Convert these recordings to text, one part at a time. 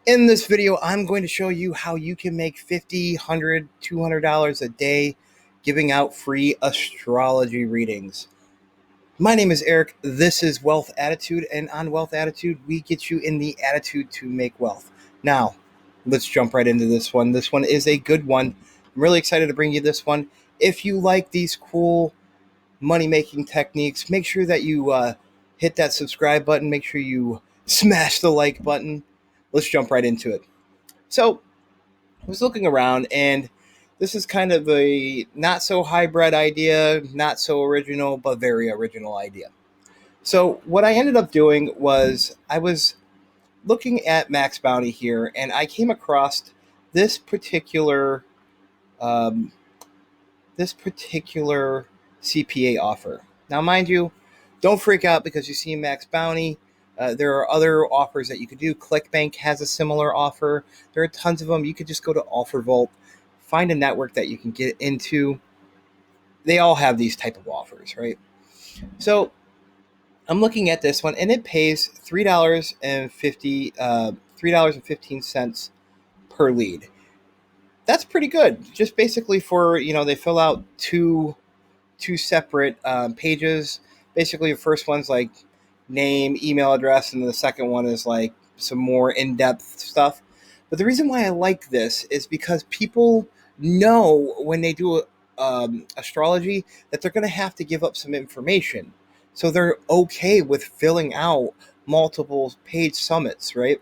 In this video, I'm going to show you how you can make $50, $100, $200 a day giving out free astrology readings. My name is Eric. This is Wealth Attitude, and on Wealth Attitude, we get you in the attitude to make wealth. Now, let's jump right into this one. This one is a good one. I'm really excited to bring you this one. If you like these cool money-making techniques, make sure that you hit that subscribe button. Make sure you smash the like button. Let's jump right into it. So I was looking around, and this is kind of a not so hybrid idea, not so original, but very original idea. So what I ended up doing was I was looking at Max Bounty here, and I came across this particular um, this particular CPA offer. Now, mind you, don't freak out because you see Max Bounty. There are other offers that you could do. Clickbank has a similar offer. There are tons of them. You could just go to OfferVault, find a network that you can get into. They all have these type of offers, right? So I'm looking at this one, and it pays $3.15 per lead. That's pretty good. Just basically for they fill out two separate pages. Basically, the first one's like name, email address, and the second one is like some more in-depth stuff. But the reason why I like this is because people know when they do astrology that they're going to have to give up some information. So they're okay with filling out multiple page summits, right?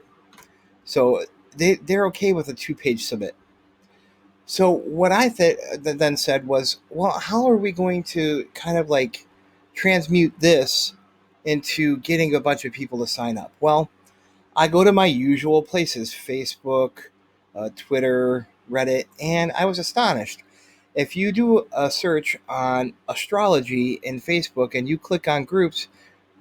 So they're okay with a 2-page submit. So what I then said was, well, how are we going to kind of like transmute this into getting a bunch of people to sign up? Well, I go to my usual places: Facebook, Twitter, Reddit, and I was astonished. If you do a search on astrology in Facebook and you click on groups,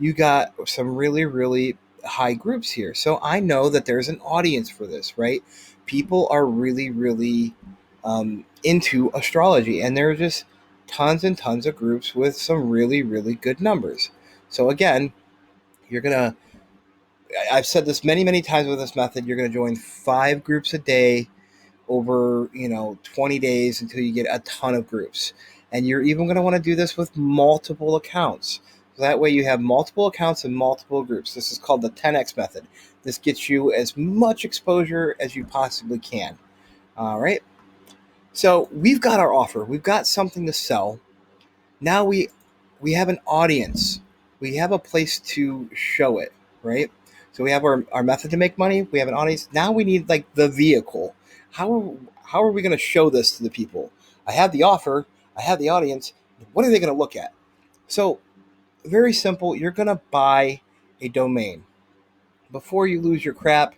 you got some really, really high groups here. So I know that there's an audience for this, right? People are really, really into astrology, and there are just tons and tons of groups with some really, really good numbers. So again, you're gonna I've said this many, many times with this method. You're going to join 5 groups a day over 20 days until you get a ton of groups, and you're even going to want to do this with multiple accounts. So that way you have multiple accounts and multiple groups. This is called the 10x method. This gets you as much exposure as you possibly can. All right. So we've got our offer. We've got something to sell. Now we have an audience. We have a place to show it, right? So we have our method to make money. We have an audience. Now we need like the vehicle. How are we going to show this to the people? I have the offer. I have the audience. What are they going to look at? So very simple. You're going to buy a domain. Before you lose your crap,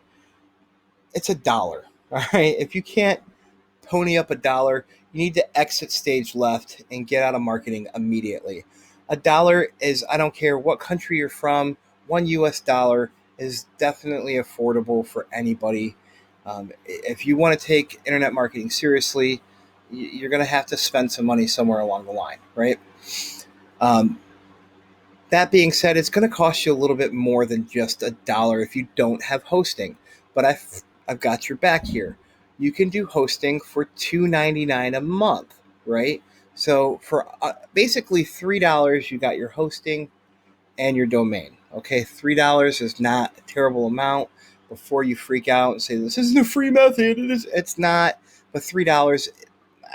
it's $1. All right. If you can't pony up $1, you need to exit stage left and get out of marketing immediately. $1 is, I don't care what country you're from, $1 is definitely affordable for anybody. If you want to take internet marketing seriously, you're going to have to spend some money somewhere along the line, right? Um, that being said, it's going to cost you a little bit more than just $1 if you don't have hosting. But I've got your back here. You can do hosting for $2.99 a month, right? So for basically $3, you got your hosting and your domain. Okay, $3 is not a terrible amount. Before you freak out and say this isn't a free method, it's not. But $3,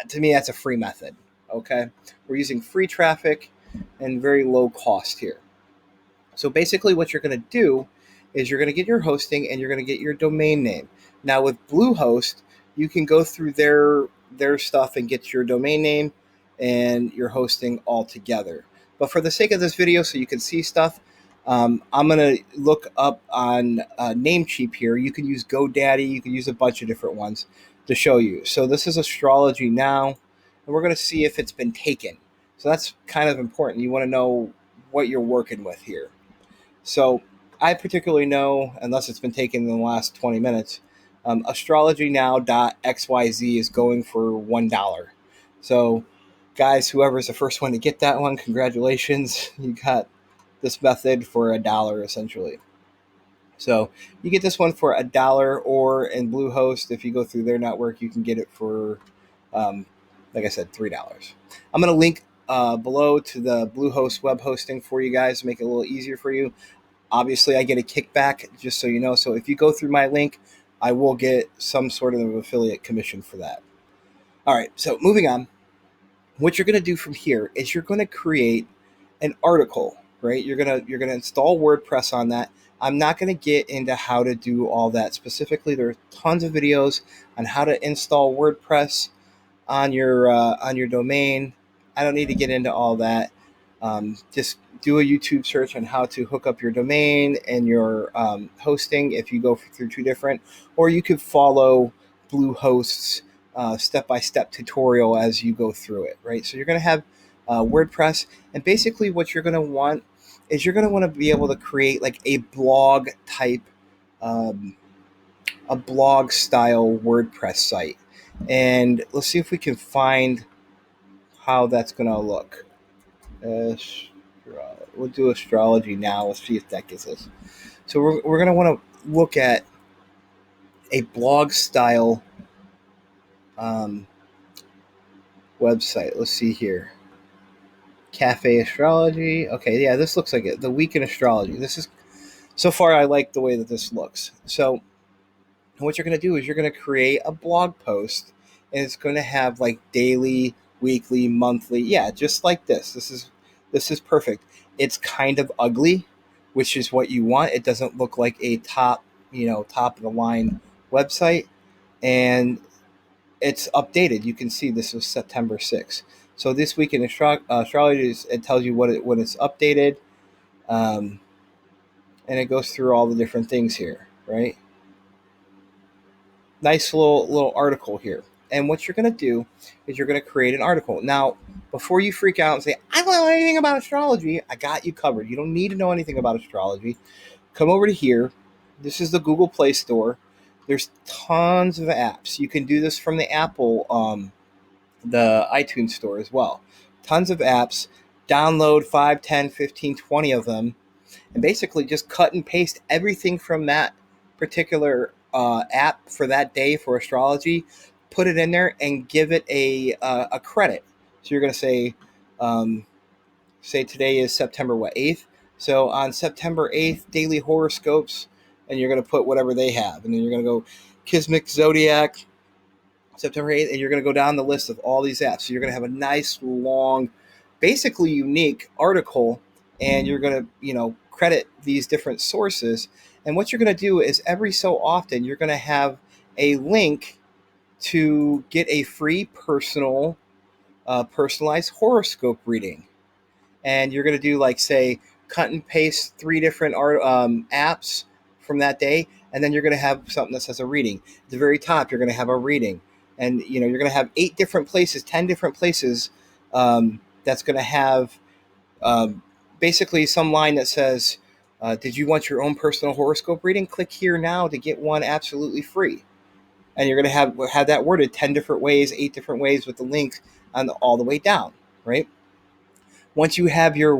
to me, that's a free method. Okay, we're using free traffic and very low cost here. So basically what you're going to do is you're going to get your hosting and you're going to get your domain name. Now with Bluehost, you can go through their stuff and get your domain name and your hosting all together. But for the sake of this video, so you can see stuff, I'm going to look up on Namecheap here. You can use GoDaddy. You can use a bunch of different ones to show you. So this is Astrology Now, and we're going to see if it's been taken. So that's kind of important. You want to know what you're working with here. So I particularly know, unless it's been taken in the last 20 minutes, astrologynow.xyz is going for $1. So guys, whoever's the first one to get that one, congratulations. You got this method for $1 essentially. So you get this one for $1, or in Bluehost, if you go through their network, you can get it for, um, like I said, $3. I'm going to link below to the Bluehost web hosting for you guys to make it a little easier for you. Obviously, I get a kickback, just so you know. So if you go through my link, I will get some sort of affiliate commission for that. All right, so moving on. What you're going to do from here is you're going to create an article, right? You're going to install WordPress on that. I'm not going to get into how to do all that specifically. There are tons of videos on how to install WordPress on your domain. I don't need to get into all that. Just do a YouTube search on how to hook up your domain and your hosting if you go through two different, or you could follow Bluehost's step-by-step tutorial as you go through it, right? So you're going to have WordPress, and basically what you're going to want is you're going to want to be able to create like a blog type, um, a blog style WordPress site. And let's see if we can find how that's going to look. We'll do astrology now. Let's see if that gets us. So we're going to want to look at a blog style website. Let's see here. Cafe Astrology. Okay, yeah, this looks like it. The Week in Astrology. This is, so far I like the way that this looks. So what you're going to do is you're going to create a blog post, and it's going to have like daily, weekly, monthly. Yeah, just like this. This is perfect. It's kind of ugly, which is what you want. It doesn't look like a top of the line website, and it's updated. You can see this was September 6th. So this week in astrology, it tells you when it's updated, and it goes through all the different things here, right? Nice little article here. And what you're going to do is you're going to create an article. Now, before you freak out and say, I don't know anything about astrology, I got you covered. You don't need to know anything about astrology. Come over to here. This is the Google Play Store. There's tons of apps. You can do this from the the iTunes Store as well. Tons of apps. Download 5, 10, 15, 20 of them, and basically just cut and paste everything from that particular app for that day for astrology, put it in there, and give it a credit. So you're going to say today is September 8th. So on September 8th, daily horoscopes, and you're going to put whatever they have, and then you're going to go Kismic Zodiac, September 8th, and you're going to go down the list of all these apps. So you're going to have a nice, long, basically unique article, and you're going to, credit these different sources. And what you're going to do is every so often, you're going to have a link to get a free personalized horoscope reading. And you're going to do like, say, cut and paste 3 different apps from that day, and then you're going to have something that says a reading. At the very top, you're going to have a reading. And you're going to have 8 different places, 10 different places that's going to have basically some line that says, did you want your own personal horoscope reading? Click here now to get one absolutely free. And you're going to have that worded 10 different ways, 8 different ways with the link all the way down, right? Once you have your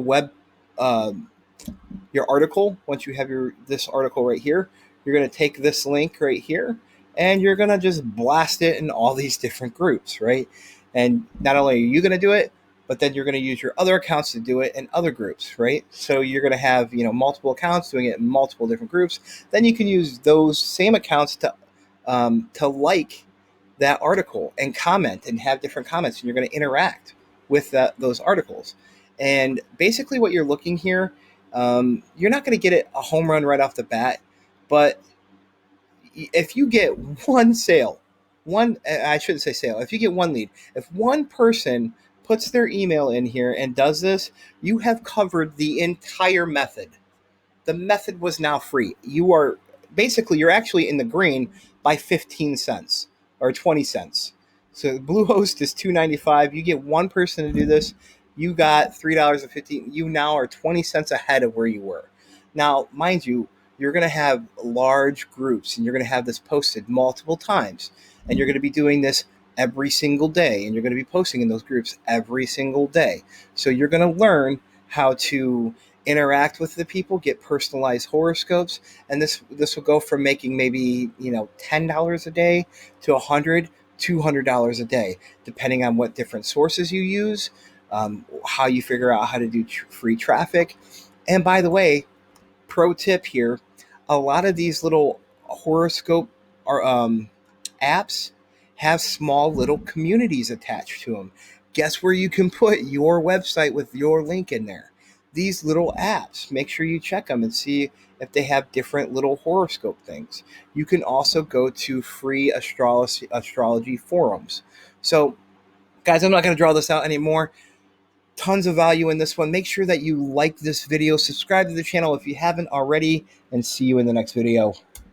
your article, once you have this article right here, you're going to take this link right here, and you're going to just blast it in all these different groups, right? And not only are you going to do it, but then you're going to use your other accounts to do it in other groups, right? So you're going to have, multiple accounts doing it in multiple different groups. Then you can use those same accounts to like that article and comment and have different comments, and you're going to interact with those articles. And basically what you're looking here, you're not going to get it a home run right off the bat, but if you get one sale, I shouldn't say sale, if you get one lead, if one person puts their email in here and does this, you have covered the entire method. The method was now free. You're actually in the green by 15 cents or 20 cents. So Bluehost is $2.95. You get one person to do this, you got $3.50. You now are 20 cents ahead of where you were. Now, mind you, you're going to have large groups, and you're going to have this posted multiple times, and you're going to be doing this every single day, and you're going to be posting in those groups every single day. So you're going to learn how to interact with the people, get personalized horoscopes, and this will go from making maybe $10 a day to $200 a day, depending on what different sources you use, how you figure out how to do free traffic. And by the way, pro tip here, a lot of these little horoscope or apps have small little communities attached to them. Guess where you can put your website with your link in there? These little apps. Make sure you check them and see if they have different little horoscope things. You can also go to free astrology forums. So, guys, I'm not going to draw this out anymore. Tons of value in this one. Make sure that you like this video, subscribe to the channel if you haven't already, and see you in the next video.